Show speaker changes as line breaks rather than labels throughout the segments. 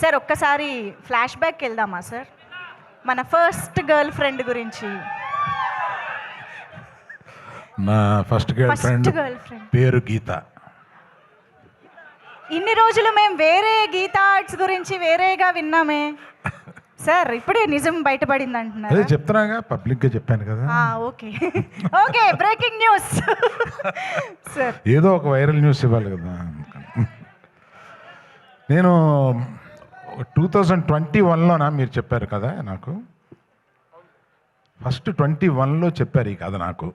Sir ఒక్కసారి flash back వెళ్దామా sir? మన ఫస్ట్ గర్ల్ ఫ్రెండ్ గురించి.
నా ఫస్ట్ గర్ల్ ఫ్రెండ్ పేరు గీత.
ఇన్ని రోజులు మేము వేరే గీత ఆర్ట్స్ గురించి వేరేగా విన్నామే సార్, ఇప్పుడే నిజం బయటపడింది అంటున్నారు.
అదే చెప్తున్నాగా, పబ్లిక్గా చెప్పాను కదా.
Okay okay, breaking news sir.
ఏదో ఒక వైరల్ న్యూస్ ఇవ్వాలి కదా. నేను 2021లోనా మీరు చెప్పారు కదా నాకు, ఫస్ట్ 21లో చెప్పారు ఈ కథ నాకు.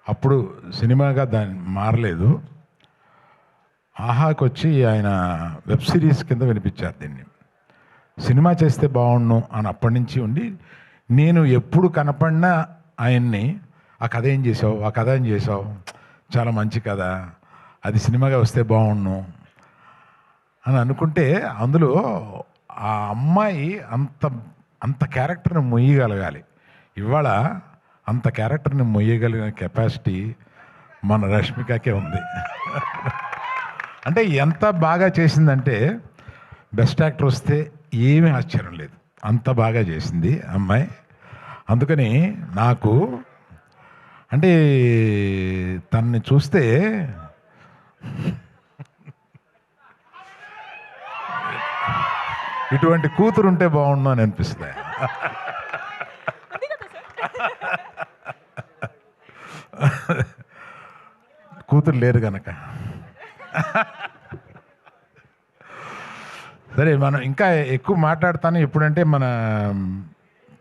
అప్పుడు సినిమాగా దాన్ని మారలేదు. ఆహాకి వచ్చి ఆయన వెబ్ సిరీస్ కింద వినిపించారు దీన్ని. సినిమా చేస్తే బాగుండు అని అప్పటి నుంచి ఉండి, నేను ఎప్పుడు కనపడినా ఆయన్ని ఆ కథ ఏం చేసావు, ఆ కథ ఏం చేసావు, చాలా మంచి కథ, అది సినిమాగా వస్తే బాగుండు అని అనుకుంటే, అందులో ఆ అమ్మాయి అంత క్యారెక్టర్ని మొయ్యగలగాలి. ఇవాళ అంత క్యారెక్టర్ని మొయ్యగలిగిన కెపాసిటీ మన రష్మికకే ఉంది. అంటే ఎంత బాగా చేసిందంటే, బెస్ట్ యాక్టర్ వస్తే ఏమీ ఆశ్చర్యం లేదు, అంత బాగా చేసింది అమ్మాయి. అందుకని నాకు అంటే తనని చూస్తే ఇటువంటి కూతురు ఉంటే బాగుండు అని అనిపిస్తుంది. కూతురు లేరు కనుక. సరే, మనం ఇంకా ఎక్కువ మాట్లాడతాను. ఎప్పుడంటే మన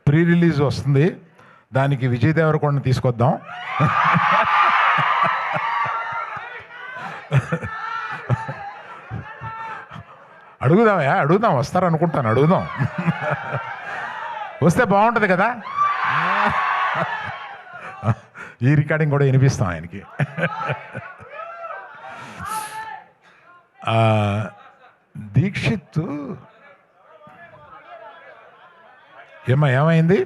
ప్రీ రిలీజ్ వస్తుంది, దానికి విజయ్ దేవరకొండని తీసుకొద్దాం. అడుగుదాం, వస్తారనుకుంటాను, అడుగుదాం. వస్తే బాగుంటుంది కదా. ఈ రికార్డింగ్ కూడా వినిపిస్తాం ఆయనకి. దీక్షిత్ ఏమైంది?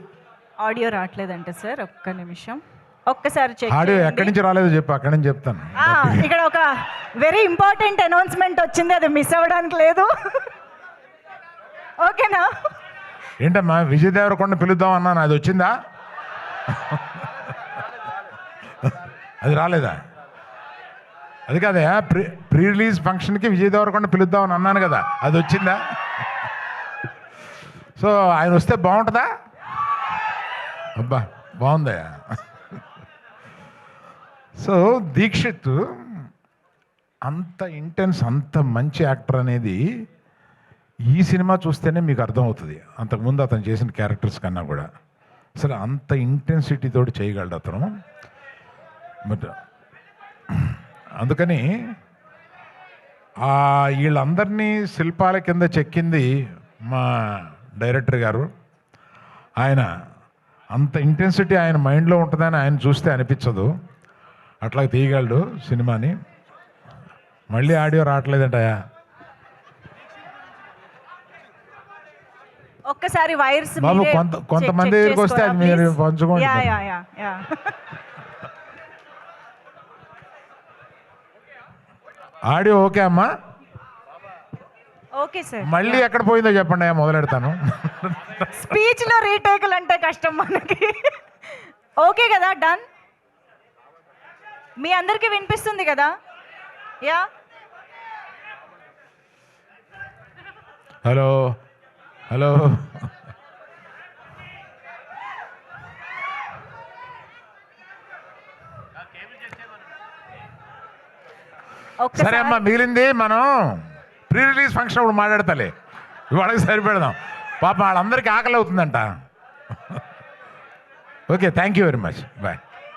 ఆడియో రావట్లేదంటే సార్, ఒక్క నిమిషం, ఒక్కసారి చెక్.
ఆడియో ఎక్కడి నుంచి రాలేదు చెప్పు, అక్కడి నుంచి చెప్తాను.
ఇక్కడ ఒక వెరీ ఇంపార్టెంట్ అనౌన్స్మెంట్ వచ్చింది, అది మిస్ అవ్వడానికి లేదు. ఓకేనా?
ఏంటమ్మా, విజయ్ దేవరకొండ పిలుద్దాం అన్నాను, అది వచ్చిందా? అది రాలేదా? అది కాదా, ప్రీ రిలీజ్ ఫంక్షన్కి విజయ్ దేవరకొండ పిలుద్దామని అన్నాను కదా, అది వచ్చిందా? సో ఆయన వస్తే బాగుంటుందా? అబ్బా బాగుందా. సో దీక్షిత్ అంత ఇంటెన్స్, అంత మంచి యాక్టర్ అనేది ఈ సినిమా చూస్తేనే మీకు అర్థమవుతుంది. అంతకుముందు అతను చేసిన క్యారెక్టర్స్ కన్నా కూడా అసలు అంత ఇంటెన్సిటీ తోటి చేయగలడు అతను. బట్ అందుకని వీళ్ళందరినీ శిల్పాల కింద చెక్కింది మా డైరెక్టర్ గారు. ఆయన అంత ఇంటెన్సిటీ ఆయన మైండ్లో ఉంటుందని ఆయన చూస్తే అనిపించదు, అట్లా తీయగలడు సినిమాని. మళ్ళీ ఆడియో రావట్లేదంటయా,
ఒక్కసారి వైర్స్
బాబు కొంతమంది దగ్గరికి వస్తే అది మీరు పంచుకోండి. ఆడియో ఓకే అమ్మా?
Okay sir.
మళ్ళీ ఎక్కడ పోయిందో చెప్పండి, మొదలెడతాను.
స్పీచ్ లో రీటేకులు అంటే కష్టం మనకి. ఓకే కదా, డన్. మీ అందరికీ వినిపిస్తుంది కదా? Yeah,
hello hello. సరే అమ్మా, మిగిలింది మనం ప్రీ రిలీజ్ ఫంక్షన్ అప్పుడు మాట్లాడతాలే, ఇవాళకి సరిపెడదాం. పాపం వాళ్ళందరికీ ఆకలి అవుతుందంట. Okay, thank you very much, bye.